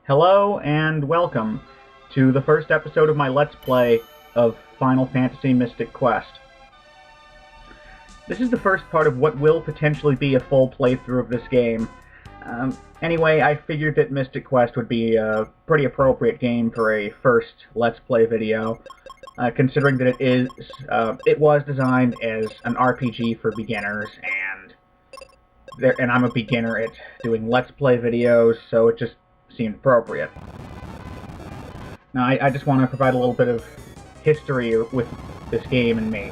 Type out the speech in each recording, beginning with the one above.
Hello and welcome to the first episode of my Let's Play of Final Fantasy Mystic Quest. This is the first part of what will potentially be a full playthrough of this game. Anyway, I figured that Mystic Quest would be a pretty appropriate game for a first Let's Play video, considering that it was designed as an RPG for beginners, and I'm a beginner at doing Let's Play videos, so it just seemed appropriate. Now, I just want to provide a little bit of history with this game and me.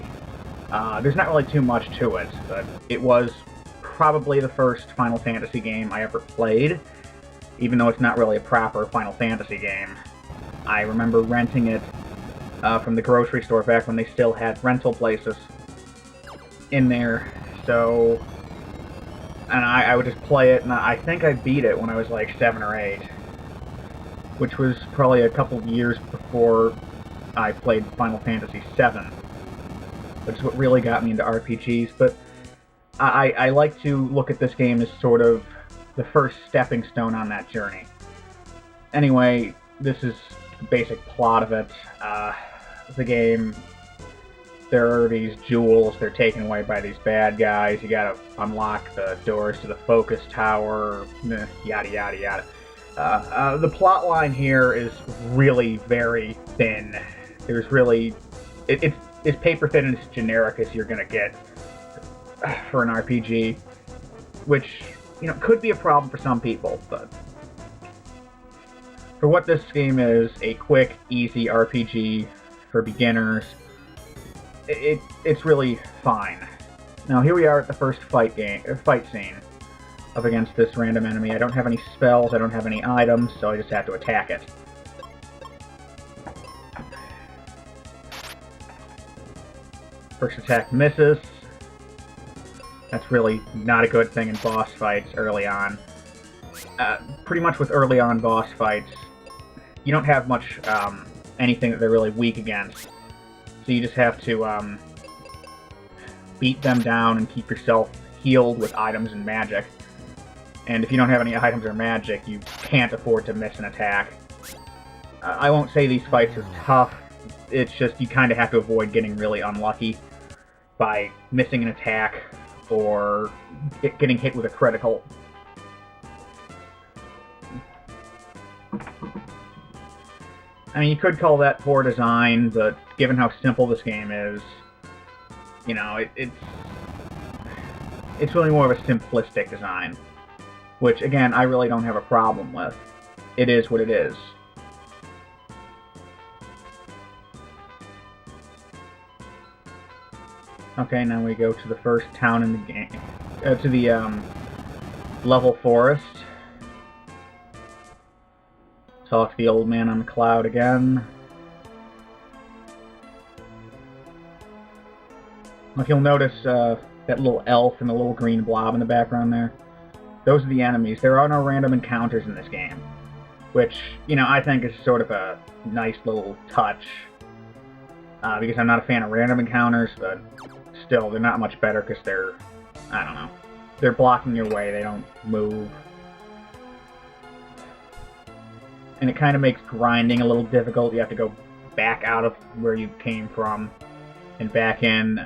There's not really too much to it, but it was probably the first Final Fantasy game I ever played, even though it's not really a proper Final Fantasy game. I remember renting it from the grocery store back when they still had rental places in there, so... And I would just play it, and I think I beat it when I was like 7 or 8, which was probably a couple of years before I played Final Fantasy VII, which is what really got me into RPGs. But I like to look at this game as sort of the first stepping stone on that journey. Anyway, this is the basic plot of it. The game... There are these jewels, they're taken away by these bad guys, you gotta unlock the doors to the focus tower, yada yada yada. The plot line here is really very thin. There's really... It's as paper thin and as generic as you're gonna get for an RPG, which, you know, could be a problem for some people, but... For what this game is, a quick, easy RPG for beginners, it's really fine. Now here we are at the first fight scene up against this random enemy. I don't have any spells, I don't have any items, so I just have to attack it. First attack misses. That's really not a good thing in boss fights early on. Pretty much with early on boss fights, you don't have much anything that they're really weak against. So you just have to beat them down and keep yourself healed with items and magic. And if you don't have any items or magic, you can't afford to miss an attack. I won't say these fights are tough, it's just you kind of have to avoid getting really unlucky by missing an attack or getting hit with a critical. I mean, you could call that poor design, but given how simple this game is, you know, it's really more of a simplistic design, which, again, I really don't have a problem with. It is what it is. Okay, now we go to the first town in the game, to the level forest. Talk to the old man on the cloud again. If you'll notice that little elf and the little green blob in the background there, those are the enemies. There are no random encounters in this game, which, you know, I think is sort of a nice little touch, because I'm not a fan of random encounters, but still, they're not much better because they're, I don't know, they're blocking your way, they don't move. And it kind of makes grinding a little difficult. You have to go back out of where you came from and back in,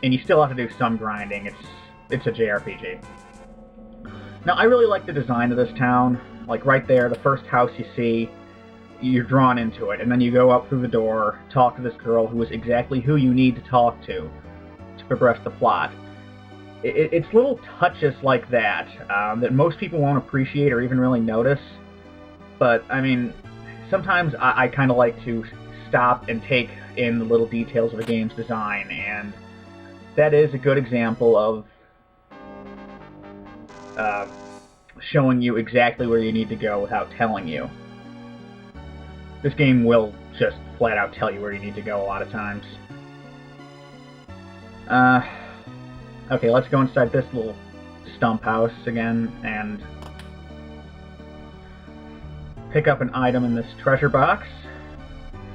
and you still have to do some grinding. It's a JRPG. Now, I really like the design of this town. Like, right there, the first house you see, you're drawn into it, and then you go up through the door, talk to this girl who is exactly who you need to talk to progress the plot. It's little touches like that that most people won't appreciate or even really notice. But, I mean, sometimes I kind of like to stop and take in the little details of a game's design, and that is a good example of showing you exactly where you need to go without telling you. This game will just flat out tell you where you need to go a lot of times. Okay, let's go inside this little stump house again, and pick up an item in this treasure box.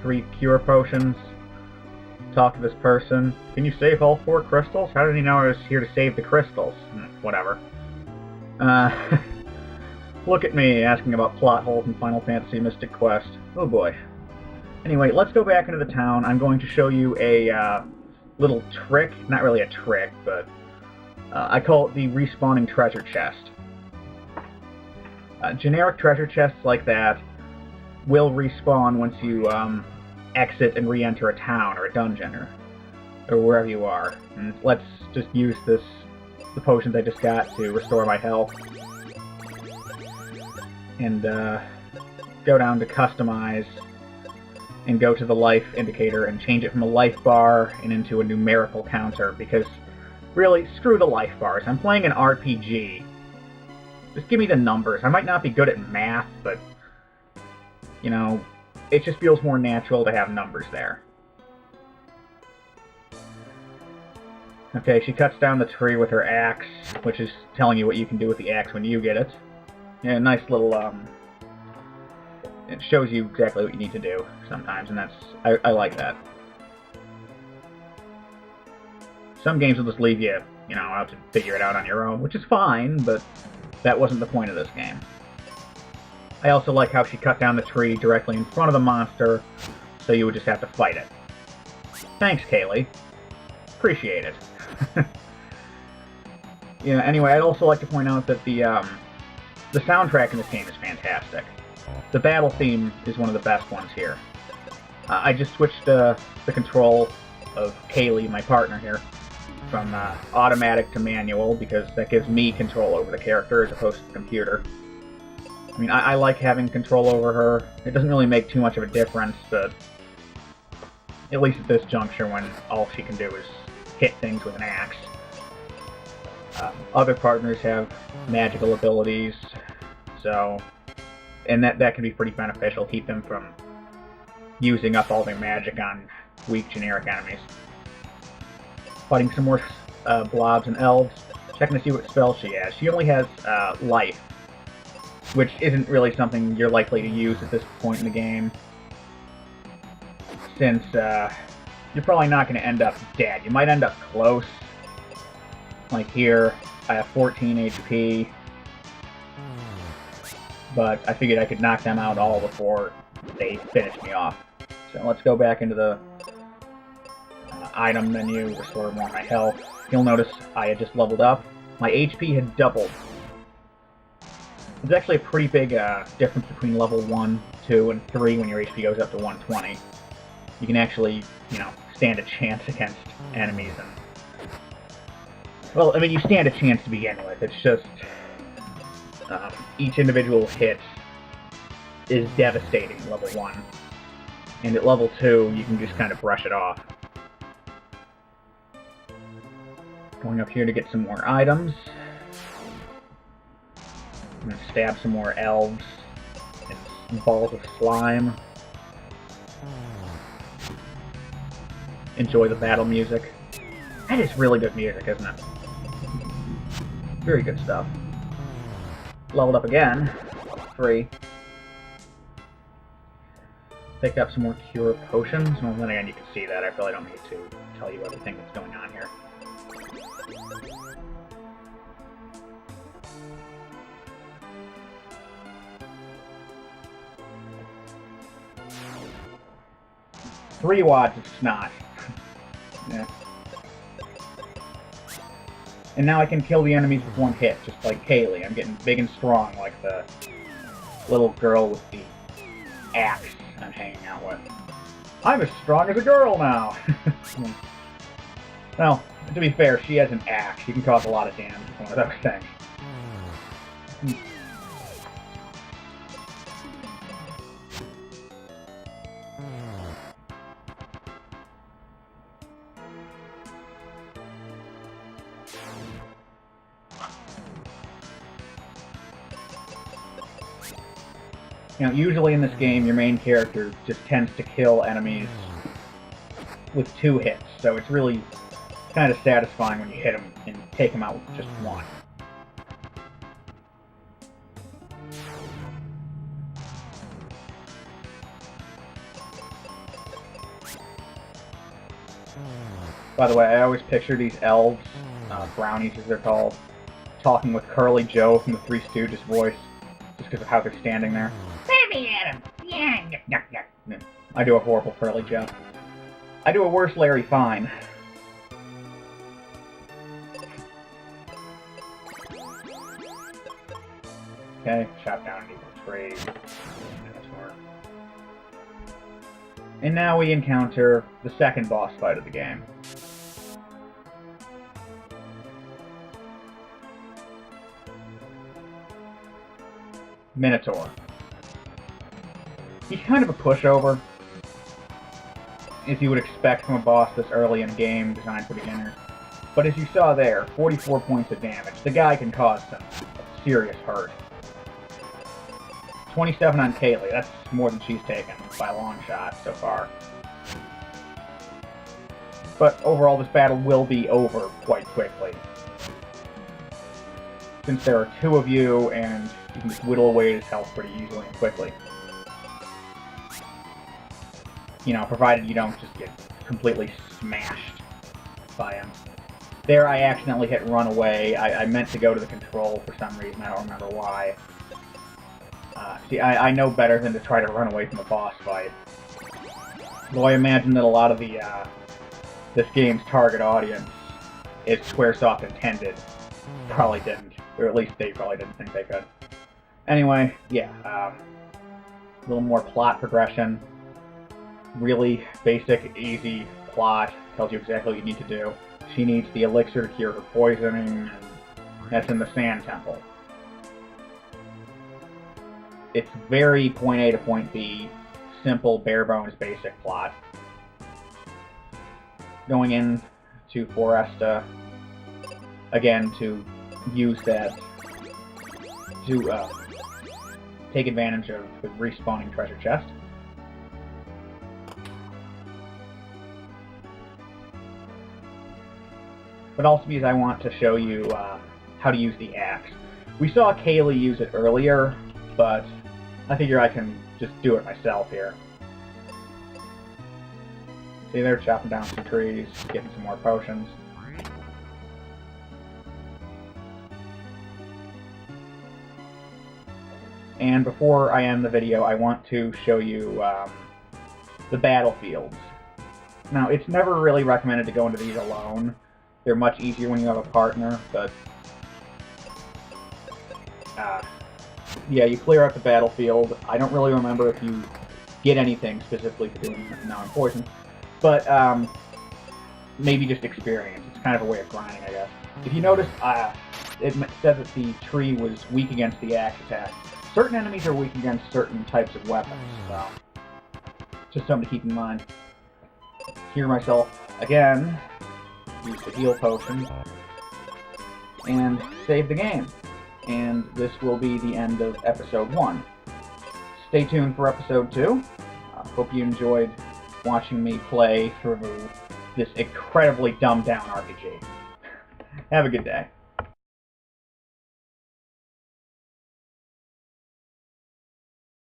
3 cure potions. Talk to this person. Can you save all 4 crystals? How did he know I was here to save the crystals? Whatever. Look at me, asking about plot holes in Final Fantasy Mystic Quest. Oh boy. Anyway, let's go back into the town. I'm going to show you a little trick. Not really a trick, but I call it the respawning treasure chest. Generic treasure chests like that will respawn once you exit and re-enter a town or a dungeon or wherever you are. And let's just use the potions I just got to restore my health. And go down to customize and go to the life indicator and change it from a life bar and into a numerical counter, because really, screw the life bars. I'm playing an RPG. Just give me the numbers. I might not be good at math, but, you know, it just feels more natural to have numbers there. Okay, she cuts down the tree with her axe, which is telling you what you can do with the axe when you get it. Yeah, nice little, it shows you exactly what you need to do sometimes, and I like that. Some games will just leave you, you know, out to figure it out on your own, which is fine, but that wasn't the point of this game. I also like how she cut down the tree directly in front of the monster, so you would just have to fight it. Thanks, Kaylee. Appreciate it. Yeah, anyway, I'd also like to point out that the soundtrack in this game is fantastic. The battle theme is one of the best ones here. I just switched the control of Kaylee, my partner here, from automatic to manual, because that gives me control over the character as opposed to the computer. I mean, I like having control over her. It doesn't really make too much of a difference, but at least at this juncture when all she can do is hit things with an axe. Other partners have magical abilities, so... and that can be pretty beneficial, keep them from using up all their magic on weak generic enemies. Fighting some more blobs and elves, checking to see what spell she has. She only has life, which isn't really something you're likely to use at this point in the game, since you're probably not going to end up dead. You might end up close. Like here, I have 14 HP, but I figured I could knock them out all before they finish me off. So let's go back into the item menu, restore more of my health. You'll notice I had just leveled up. My HP had doubled. There's actually a pretty big difference between level 1, 2, and 3 when your HP goes up to 120. You can actually, you know, stand a chance against enemies. And well, I mean, you stand a chance to begin with. It's just... each individual hit is devastating at level 1. And at level 2, you can just kind of brush it off. Going up here to get some more items. I'm going to stab some more elves and balls of slime. Enjoy the battle music. That is really good music, isn't it? Very good stuff. Leveled up again. 3. Picked up some more cure potions. Well, then again, you can see that. I really don't need to tell you everything that's going on here. Three wads of snot. Yeah. And now I can kill the enemies with one hit, just like Kaylee. I'm getting big and strong, like the little girl with the axe I'm hanging out with. I'm as strong as a girl now! Well, to be fair, she has an axe. She can cause a lot of damage with one of those things. You know, usually in this game, your main character just tends to kill enemies with 2 hits, so it's really kind of satisfying when you hit them and take them out with just 1. By the way, I always picture these elves, brownies as they're called, talking with Curly Joe from the Three Stooges voice. because of how they're standing there. Let me at him! Yeah. I do a horrible Curly Joe. I do a worse Larry Fine. Okay, chop down an evil tree. And now we encounter the second boss fight of the game. Minotaur. He's kind of a pushover, as you would expect from a boss this early in a game designed for beginners. But as you saw there, 44 points of damage. The guy can cause some serious hurt. 27 on Kaylee, that's more than she's taken by a long shot so far. But overall, this battle will be over quite quickly. Since there are two of you, and you can just whittle away his health pretty easily and quickly. You know, provided you don't just get completely smashed by him. There, I accidentally hit run away. I meant to go to the control for some reason. I don't remember why. See, I know better than to try to run away from a boss fight. Though I imagine that a lot of the this game's target audience is Squaresoft intended. Probably didn't. Or at least they probably didn't think they could. Anyway, yeah. A little more plot progression. Really basic, easy plot. Tells you exactly what you need to do. She needs the elixir to cure her poisoning, and that's in the Sand Temple. It's very point A to point B, simple, bare-bones, basic plot. Going in to Foresta, again, to use that to take advantage of the respawning treasure chest. But also because I want to show you how to use the axe. We saw Kaylee use it earlier, but I figure I can just do it myself here. See, they're chopping down some trees, getting some more potions. And before I end the video, I want to show you the battlefields. Now, it's never really recommended to go into these alone. They're much easier when you have a partner, but yeah, you clear out the battlefield. I don't really remember if you get anything specifically for doing it. Now I'm poisoned, but maybe just experience. It's kind of a way of grinding, I guess. If you notice, it said that the tree was weak against the axe attack. Certain enemies are weak against certain types of weapons, so just something to keep in mind. Heal myself again. Use the heal potion, and save the game. And this will be the end of Episode 1. Stay tuned for Episode 2. Hope you enjoyed watching me play through this incredibly dumbed-down RPG. Have a good day.